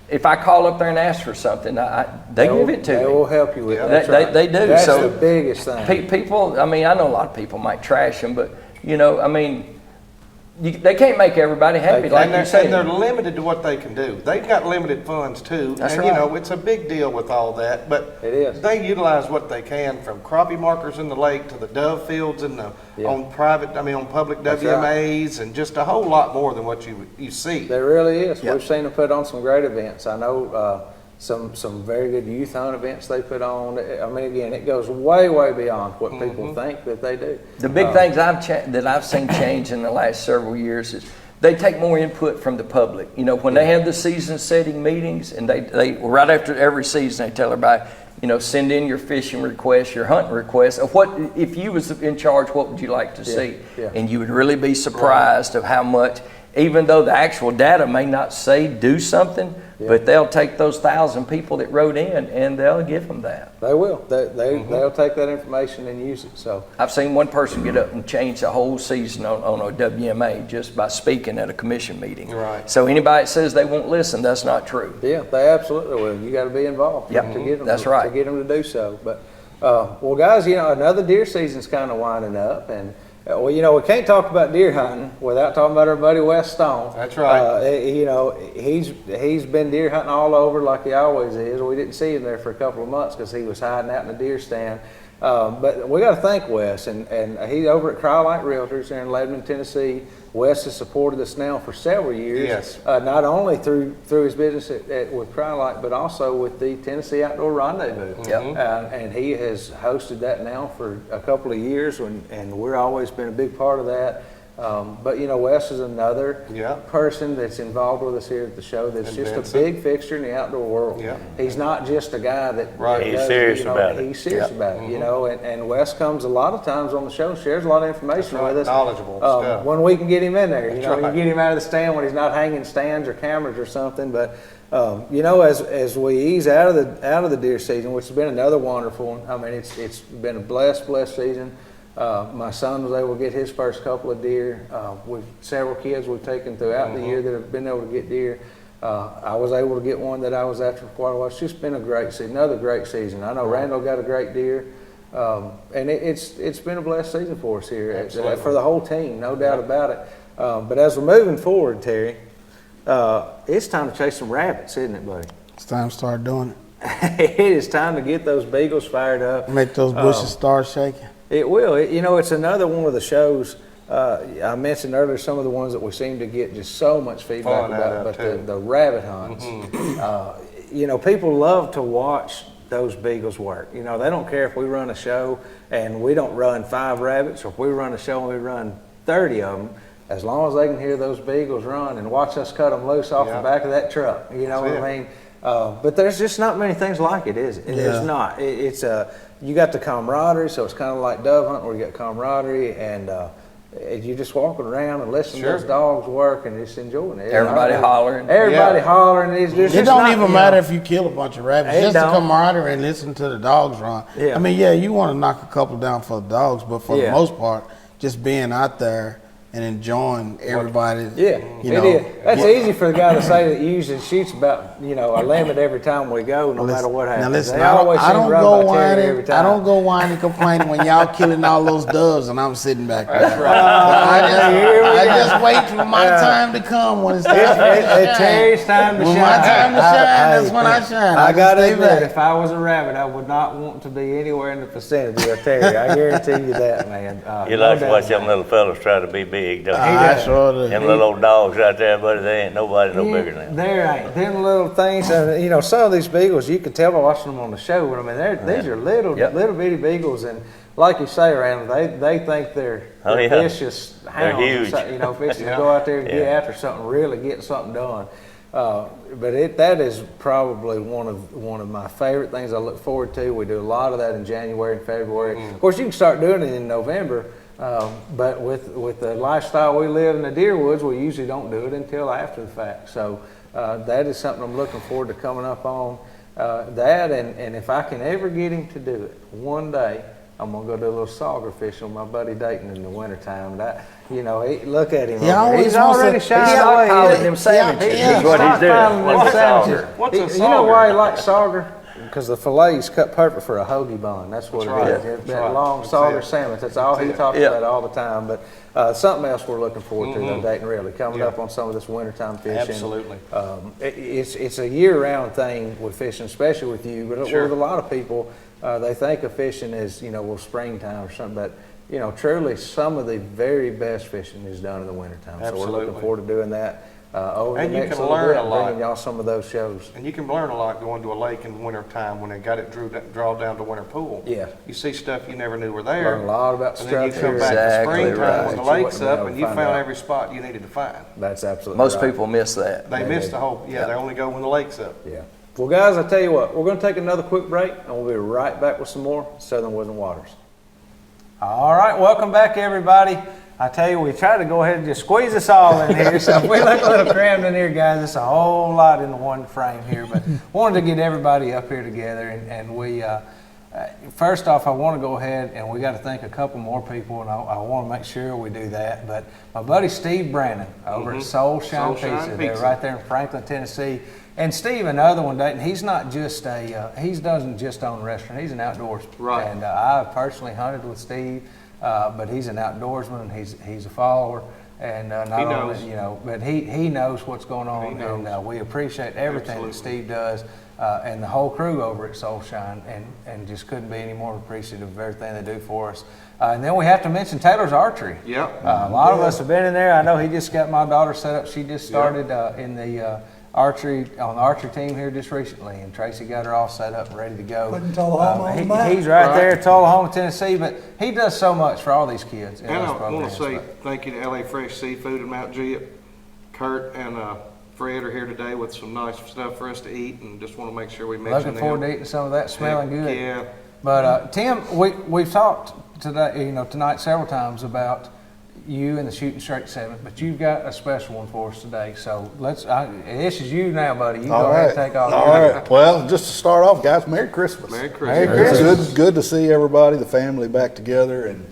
if I call up there and ask for something, they give it to They me. will help you with it. They- That's they- right. they do, That's so- the biggest thing. People, I mean, I know a lot of people might trash them, but you know, I mean, they can't make everybody happy, like you And said. they're limited to what they can do. They've got limited funds too. That's And, you right. know, it's a big deal with all that, but It is. they utilize what they can, from crappie markers in the lake to the dove fields and on public That's right. WMAs, and just a whole lot more than what you see. There really is. Yep. We've seen them put on some great events. I know some very good youth hunt events they put on. I mean, again, it goes way beyond what people think that they do. The big things that I've seen change in the last several years is they take more input from the public. You know, when they have the season-setting meetings, and they right after every season, they tell everybody, you know, send in your fishing requests, your hunting requests. Of what, if you was in charge, what would you like to see? yeah. And you would really be surprised of how much, even though the actual data may not say do something, but they'll take those 1,000 people that wrote in and they'll give them that. They will. They'll take that information and use it. So I've seen one person get up and change the whole season on a WMA just by speaking at a commission meeting. Right. So anybody that says they won't listen, that's not true. yeah, they absolutely will. You got to be involved Yep, to get them. that's right. To get them to do so. But well, guys, you know, another deer season's kind of winding up, and well, you know, we can't talk about deer hunting without talking about our buddy Wes Stone. That's right. You know, he's been deer hunting all over like he always is. We didn't see him there for a couple of months because he was hiding out in the deer stand. But we got to thank Wes, and he's over at Cryolite Realtors here in Lebanon, Tennessee. Wes has supported us now for several years. Yes. Not only through his business with Cryolite, but also with the Tennessee Outdoor Rendezvous. Yep. And he has hosted that now for a couple of years, and we're always been a big part of that. But you know, Wes is another person that's involved with us here at the show that's And just Vincent. a big fixture in the outdoor world. Yeah. He's not just a guy that Right. He's does, serious you know, about it. He's serious about it, you know, and Wes comes a lot of times on the show, shares a lot of information That's right, with us. knowledgeable stuff. When we can get him in there, you That's know, right. you get him out of the stand when he's not hanging stands or cameras or something. But you know, as we ease out of the deer season, which has been another wonderful one. I mean, it's been a blessed season. My son was able to get his first couple of deer. We've several kids we've taken throughout the year that have been able to get deer. I was able to get one that I was after for quite a while. It's just been a great season, another great season. I know Randall got a great deer, and it's been a blessed season for us here for the whole team, no doubt about it. But as we're moving forward, Terry, it's time to chase some rabbits, isn't it, buddy? It's time to start doing it. It is time to get those beagles fired up. Make those bushes start shaking. It will. You know, it's another one of the shows. I mentioned earlier some of the ones that we seem to get just so much feedback Fun out about, of, but too. the rabbit hunts. You know, people love to watch those beagles work. You know, they don't care if we run a show and we don't run 5 rabbits, or if we run a show and we run 30 of them. As long as they can hear those beagles run and watch us cut them loose off the back of that truck, you know what I mean? But there's just not many things like it, is it? There's not. It's you got the camaraderie, so it's kind of like dove hunting where you got camaraderie, and you're just walking around and listening to those dogs work and just enjoying it. Everybody hollering. Everybody hollering. There's It just don't not, even you matter know, if you kill a bunch of rabbits. It Just the don't. camaraderie and listen to the dogs run. Yeah. I mean, yeah, you want to knock a couple down for the dogs, but for the Yeah. most part, just being out there and enjoying everybody. Yeah, you it know, is. That's easy for the guy to say that he usually shoots about, you know, a limit every time we go, no matter what happens. Now listen, They I always don't seem to run go by Terry whining. every time. I don't go whining, complaining when y'all killing all those doves and I'm sitting back there. Here we I go. just wait for my time to come when it's time It's to shine. Terry's time to When shine. my time to shine, that's when I shine. I just gotta stay admit, back. if I was a rabbit, I would not want to be anywhere in the vicinity of Terry. I guarantee you that, man. You no like to doubt watch about them little fellas try to be big, don't you? I sure do. Them little old dogs right there, buddy, they ain't nobody no bigger than them. There ain't them little things. You know, some of these beagles you can tell by watching them on the show. But I mean, these are little bitty beagles, and like you say, Randall, they think they're Oh, yeah. vicious hounds. They're huge. You know, vicious to go out there and get Yeah. after something, really get something done. But that is probably one of my favorite things I look forward to. We do a lot of that in January and February. Of course, you can start doing it in November. But with the lifestyle we live in the deer woods, we usually don't do it until after the fact. So that is something I'm looking forward to coming up on. That and if I can ever get him to do it one day, I'm gonna go do a little sauger fishing with my buddy Dayton in the wintertime. That, look at him. He over there. always He's wants to- already he shining start away. calling He- them sandwiches. Yeah. That's what he's doing. Filing them What's a sandwiches. sauger? What's a You know why he sauger? likes sauger? Because the fillet's cut perfect for a hoagie bun. That's what That's it right. is. That's That right. long That's sauger it. sandwich. That's all he talks Yeah. about all the time. But something else we're looking forward to, though, Dayton, really, coming Yeah. up on some of this wintertime fishing. Absolutely. It's a year-round thing with fishing, especially with you, but Sure. with a lot of people, they think of fishing as, springtime or something, but, truly some of the very best fishing is done in the wintertime. So we're Absolutely. looking forward to doing that over And the you next can little learn bit, a lot. bringing y'all some of those shows. And you can learn a lot going to a lake in the winter time when they got it draw down to winter pool. Yeah. You see stuff you never knew were there. Learn a lot about And then you structure. come back Exactly to springtime right. when the That you lake's wouldn't up know and to you find found out. every spot you needed to find. That's absolutely Most right. people miss that. They missed the whole, Yeah. they only go when the lake's up. Yeah. Well, guys, I tell you what, we're going to take another quick break, and we'll be right back with some more Southern Woods and Waters. All right, welcome back, everybody. I tell you, we tried to go ahead and just squeeze us all in here, so if we look a little crammed in here, guys, it's a whole lot in the one frame here, but wanted to get everybody up here together, and we, first off, I want to go ahead, and we got to thank a couple more people, and I want to make sure we do that, but my buddy Steve Brannon over at Soul Shine Soul Shine Pizza, they're Pizza. right there in Franklin, Tennessee. And Steve, another one, Dayton, he's not just he doesn't just own a restaurant, he's an outdoorsman. Right. And I've personally hunted with Steve, but he's an outdoorsman, he's a follower. And not He only, knows. but he knows what's going on. He knows. And we appreciate everything that Absolutely. Steve does and the whole crew over at Soul Shine, and just couldn't be any more appreciative of everything they do for us. And then we have to mention Taylor's Archery. Yep. A lot of us have been in there. I know he just got my daughter set up. She just started in the archery on the archery team here just recently, and Tracy got her all set up and ready to go. Putting Tullahoma on the map. He's right there at Tullahoma, Tennessee, but he does so much for all these kids. in And those I want programs, to say but- thank you to LA Fresh Seafood and Mount Juliet. Kurt and Fred are here today with some nice stuff for us to eat, and just want to make sure we mention Looking forward them. to eating some of that, smelling good. Yeah. But Tim, we've talked today, tonight several times about you and the Shooting Straight 7, but you've got a special one for us today. So this is you now, buddy. You go ahead and take off. All right. Well, just to start off, guys, Merry Christmas. Merry Christmas. It's good to see everybody, the family back together. And,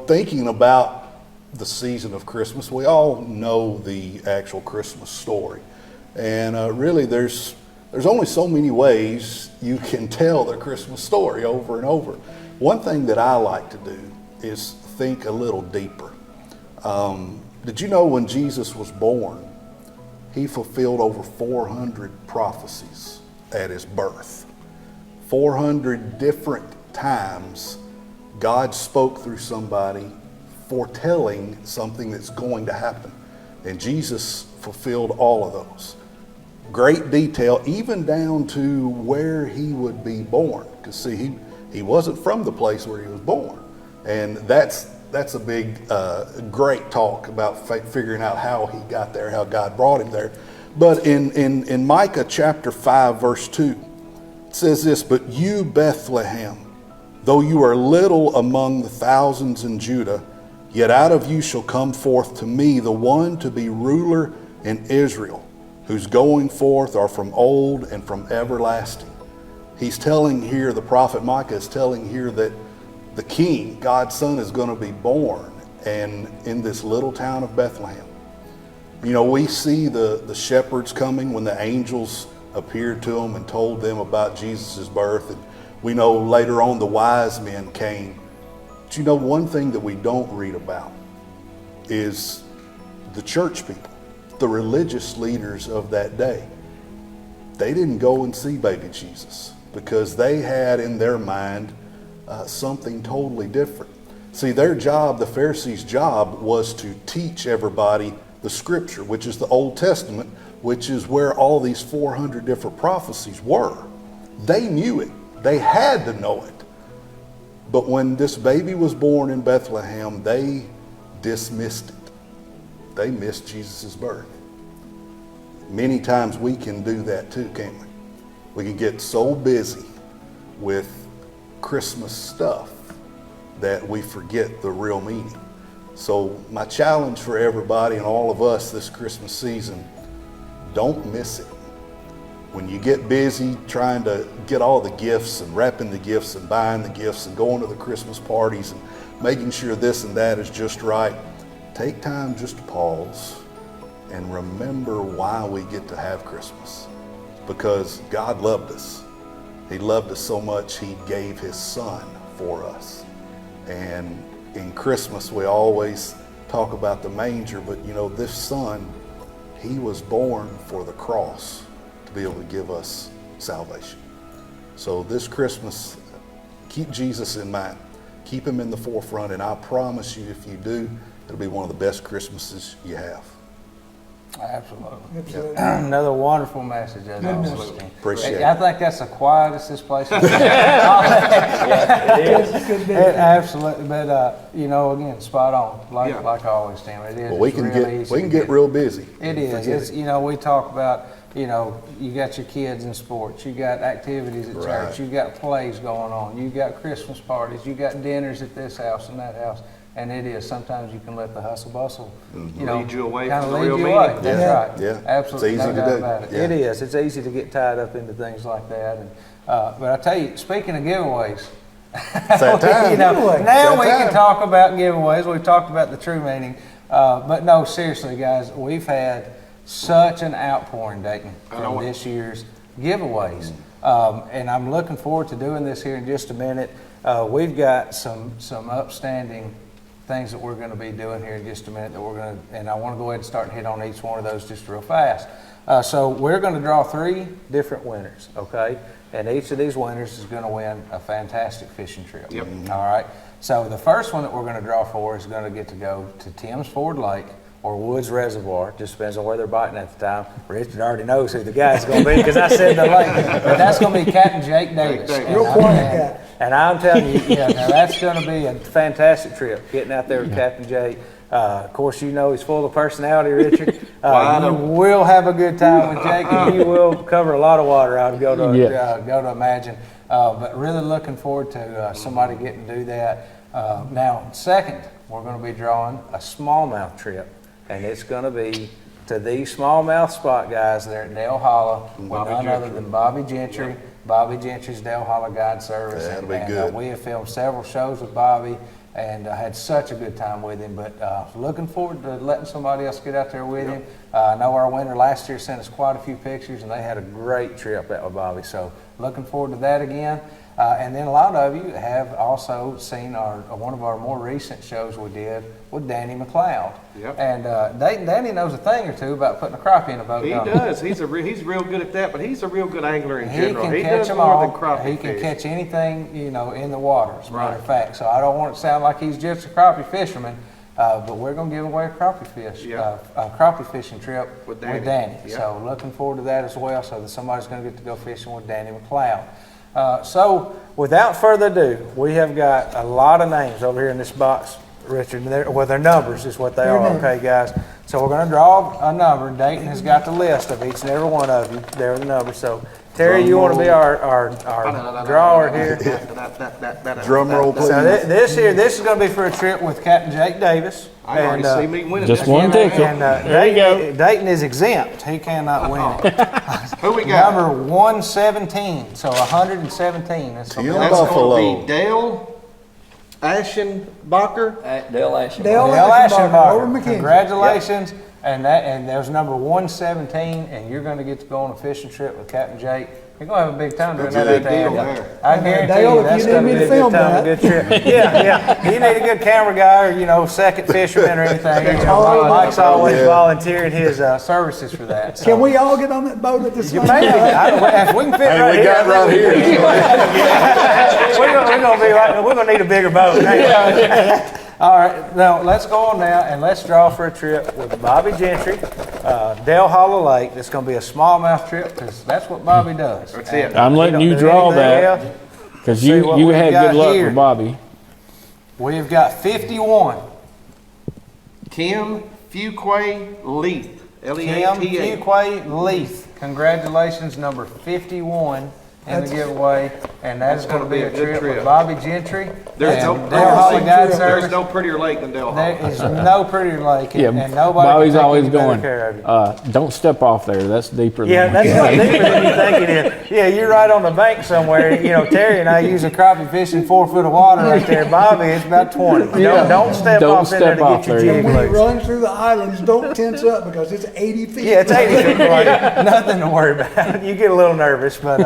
thinking about the season of Christmas, we all know the actual Christmas story. And really, there's only so many ways you can tell the Christmas story over and over. One thing that I like to do is think a little deeper. Did you know when Jesus was born, he fulfilled over 400 prophecies at his birth? 400 different times God spoke through somebody foretelling something that's going to happen. And Jesus fulfilled all of those. Great detail, even down to where he would be born. Because see, he wasn't from the place where he was born. And that's a big, great talk about figuring out how he got there, how God brought him there. But in Micah chapter 5, verse 2, it says this, "But you, Bethlehem, though you are little among the thousands in Judah, yet out of you shall come forth to me the one to be ruler in Israel, whose going forth are from old and from everlasting." He's telling here, the prophet Micah is telling here that the king, God's son, is going to be born and in this little town of Bethlehem. We see the shepherds coming when the angels appeared to them and told them about Jesus' birth. And we know later on the wise men came. But one thing that we don't read about is the church people, the religious leaders of that day. They didn't go and see baby Jesus because they had in their mind something totally different. See, their job, the Pharisees' job, was to teach everybody the scripture, which is the Old Testament, which is where all these 400 different prophecies were. They knew it. They had to know it. But when this baby was born in Bethlehem, they dismissed it. They missed Jesus' birth. Many times we can do that too, can't we? We can get so busy with Christmas stuff that we forget the real meaning. So my challenge for everybody and all of us this Christmas season, don't miss it. when you get busy trying to get all the gifts and wrapping the gifts and buying the gifts and going to the Christmas parties and making sure this and that is just right, take time just to pause and remember why we get to have Christmas. Because God loved us. He loved us so much, He gave His Son for us. And in Christmas, we always talk about the manger, but you know, this Son, He was born for the cross to be able to give us salvation. So this Christmas, keep Jesus in mind. Keep Him in the forefront, and I promise you, if you do, it'll be one of the best Christmases you have. Absolutely. Another wonderful message, as always. Appreciate it. I think that's the quietest this place is. Could be. Absolutely, but you know, again, spot on, like I always, Tim. It is. Well, we It's can real get easy we to can get real busy. It is. Forget It's, it. you know, we talk about, you know, you got your kids in sports, you got activities at Right. church, you got plays going on, you got Christmas parties, you got dinners at this house and that house. And it is, sometimes you can let the hustle bustle, you know, Lead you away kind from of the lead real you away. meaning. That's Yeah, right. yeah. Absolutely, It's easy no to doubt do. about it. Yeah. It is. It's easy to get tied up into things like that. And, but I tell you, speaking of giveaways, that time. you know, Giveaway. now It's we that can time. talk about giveaways. We've talked about the true meaning. But no, seriously, guys, we've had such an outpouring, Dayton, from this year's giveaways. And I'm looking forward to doing this here in just a minute. We've got some upstanding things that we're going to be doing here in just a minute and I want to go ahead and start and hit on each one of those just real fast. So we're going to draw 3 different winners, okay? And each of these winners is going to win a fantastic fishing trip. Yep. All right. So the first one that we're going to draw for is going to get to go to Tim's Ford Lake or Woods Reservoir. Just depends on where they're biting at the time. Richard already knows who the guy's going to be because I said the lake. But that's going to be Captain Jake Davis. Real quiet guy. And I'm telling you, yeah, now that's going to be a fantastic trip, getting out there with Captain Jake. Of course, you know he's full of personality, Richard. You will have a good time with Jake, and you will cover a lot of water, I would go to imagine. But really looking forward to somebody getting to do that. Now, second, we're going to be drawing a smallmouth trip, and it's going to be to the smallmouth spot guys there at Dale Hollow with none other than Bobby Gentry. Bobby Gentry's Dale Hollow Guide Service. That'll be and good. We have filmed several shows with Bobby and had such a good time with him. But looking forward to letting somebody else get out there with him. I know our winner last year sent us quite a few pictures, and they had a great trip out with Bobby. So looking forward to that again. And then a lot of you have also seen one of our more recent shows we did with Danny McLeod. Yep. And Danny knows a thing or two about putting a crappie in a boat. He don't does. He's real good at that, but he's a real good angler in He general. can He catch does them more all. than crappie He can fish. catch anything, you know, in the water, as a matter of Right. fact. So I don't want it to sound like he's just a crappie fisherman, but we're going to give away a crappie fish, Yeah. a crappie fishing trip With with Danny. Danny. Yeah. So looking forward to that as well, so that somebody's going to get to go fishing with Danny McLeod. So without further ado, we have got a lot of names over here in this box, Richard. Well, their numbers is what they are, okay, guys? So we're going to draw a number. Dayton has got the list of each and every one of you. There are the numbers. So, Terry, you want to be our drawer here? Drum roll, please. So this is going to be for a trip with Captain Jake Davis. I already see me winning just this. one ticket. And There you go. Dayton is exempt. He cannot win it. Who we got? Number 117. So 117. That's gonna be Tim That's Buffalo. going to be Dale Aschenbacher. Dale Ashenbacher. Dale Dale Aschenbacher, over Aschenbacher. McKenzie. Congratulations. And there's number 117, and you're going to get to go on a fishing trip with Captain Jake. You're going to have a big time doing That's that. a big out deal there. there. I guarantee Dale, you if that's you going need to me be to a film good time, a that. good trip. Yeah. You need a good camera guy or, second fisherman or anything. Mike's always volunteering his services for that. So. Can we all get on that boat at the same Maybe. time? If we can fit Hey, right we here. got right here. We're gonna need a bigger boat. All right, now let's go on now and let's draw for a trip with Bobby Gentry, Dale Hollow Lake. It's gonna be a smallmouth trip because that's what Bobby does. That's it. I'm letting you draw that because See what you we've had got good luck here. with Bobby. We've got 51. Kim Fuquay Leith. Kim L-E-A-T-A. Fuquay Leith. Congratulations, number 51 in the giveaway, and that's going to be a good trip trip. with Bobby Gentry. There's no and Dale Holly Guide there's Service. no prettier lake than Del Holly. There is no prettier lake, Yeah, and nobody Bobby's can take always any better going, care of you. don't step off there. That's deeper Yeah, than that's not deeper than you think it is. Yeah, you're right on the bank somewhere. You know, Terry and I use a crappie fishing 4 foot of water right there. Bobby, it's about 20. Yeah. Don't step Don't off in there step to off get your there. jig When it loose. runs through the islands, don't tense up because it's 80 feet. Yeah, it's 80 feet away. Nothing to worry about. You get a little nervous, but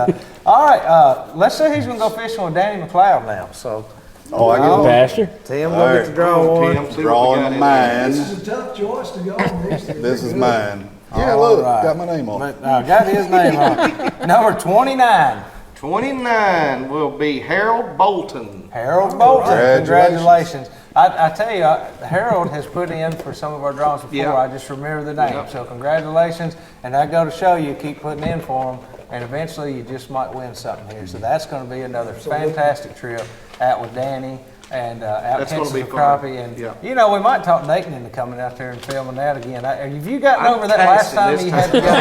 all right. Let's see who's gonna go fishing with Danny McLeod now. So, Oh, I get Pastor. Tim, go get the draw one. Tim, see what we got drawing in there. mine. This is a tough choice to go on these. This is mine. Yeah, All look, right. got my name on it. Got his name on it. Number 29, 29 will be Harold Bolton. Harold Bolton. Congratulations. Congratulations. I tell you, Harold has put in for some of our draws before. Yeah. I just remember the name. Yep. So congratulations. And I go to show you, keep putting in for them, and eventually you just might win something here. So that's going to be another fantastic trip out with Danny and out That's gonna catching be some fun. crappie. And Yeah. you know, we might talk Nathan into coming out there and filming that again. Have you gotten I'm over that last passing time this you had to go?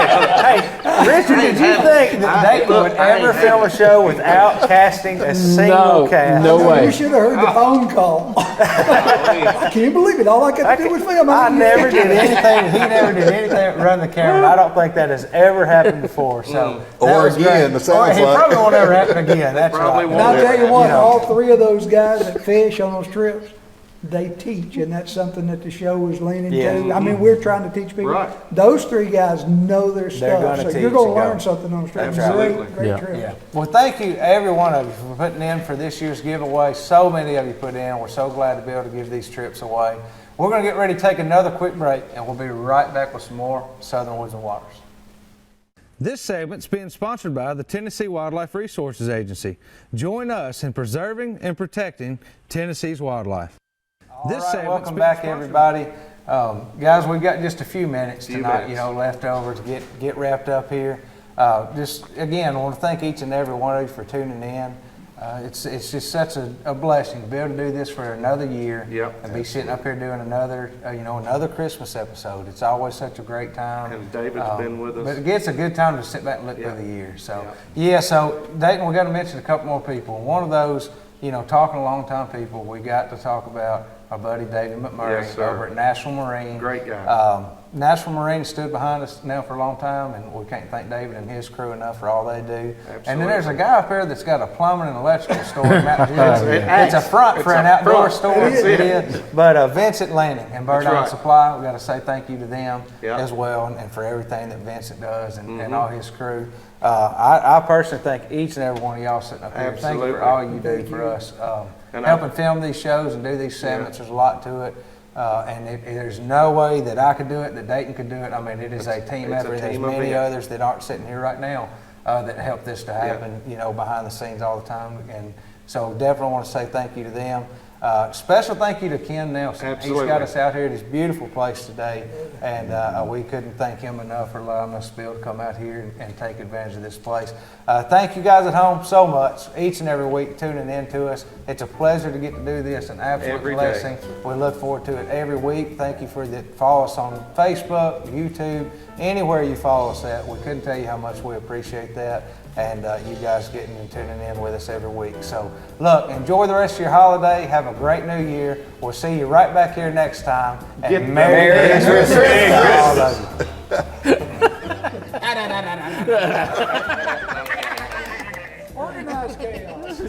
hey, Richard, did you think that Nathan would ever film a show without casting a single No, cast? no You way. should have heard the phone call. I can't believe it. All I got to do was film. I never did anything. He never did anything. Run the camera. I don't think that has ever happened before. So Or that was again, great. it sounds It like. probably won't ever happen again. That's Probably right. And I'll tell you what, You know. all three of those guys that fish on those trips, they teach, and that's something that the show is leaning Yeah. to. I mean, we're trying to teach people. Right. Those three guys know their They're stuff, gonna so teach you're going and to go. learn something on those trips. Absolutely. Great Yeah. trip. Yeah. Well, thank you, every one of you, for putting in for this year's giveaway. So many of you put in. We're so glad to be able to give these trips away. We're going to get ready to take another quick break, and we'll be right back with some more Southern Woods and Waters. This segment's being sponsored by the Tennessee Wildlife Resources Agency. Join us in preserving and protecting Tennessee's wildlife. This segment's welcome back, everybody. Guys, we've got just a few minutes tonight, left over to get wrapped up here. Just again, I want to thank each and every one of you for tuning in. It's just such a blessing to be able to do this for another year. Yep. And be sitting up here doing another Christmas episode. It's always such a great time. And David's been with us. But it's a good time to sit back and look through the year. So Yeah. so Dayton, we got to mention a couple more people. One of those, talking a long time people, we got to talk about our buddy David McMurray Yes, sir. over at National Marine. Great guy. National Marine stood behind us now for a long time, and we can't thank David and his crew enough for all they do. And then there's a guy up there that's got a plumbing and electrical store in Mount Juliet. It's a front for an outdoor store. It is. But Vincent Lanning and Bird That's On right. Supply, we got to say thank you to them Yeah. as well, and for everything that Vincent does and all his crew. I personally thank each and every one of y'all sitting up here. Thank you Absolutely. for all you do for us. And Helping film these shows and do these segments, there's a lot to it. There's no way that I could do it, that Dayton could do it. I mean, it is a team it's a effort. There's team many event. others that aren't sitting here right now that help this to happen, behind the scenes all the time. And so definitely want to say thank you to them. Special thank you to Ken Nelson. Absolutely. He's got us out here at this beautiful place today, and we couldn't thank him enough for allowing us to be able to come out here and take advantage of this place. Thank you guys at home so much, each and every week tuning in to us. It's a pleasure to get to do this, an absolute Every day. blessing. We look forward to it every week. Thank you for follow us on Facebook, YouTube, anywhere you follow us at. We couldn't tell you how much we appreciate that, and you guys getting and tuning in with us every week. So look, enjoy the rest of your holiday. Have a great new year. We'll see you right back here next time. And Get Merry Christmas to all of you. Organized chaos.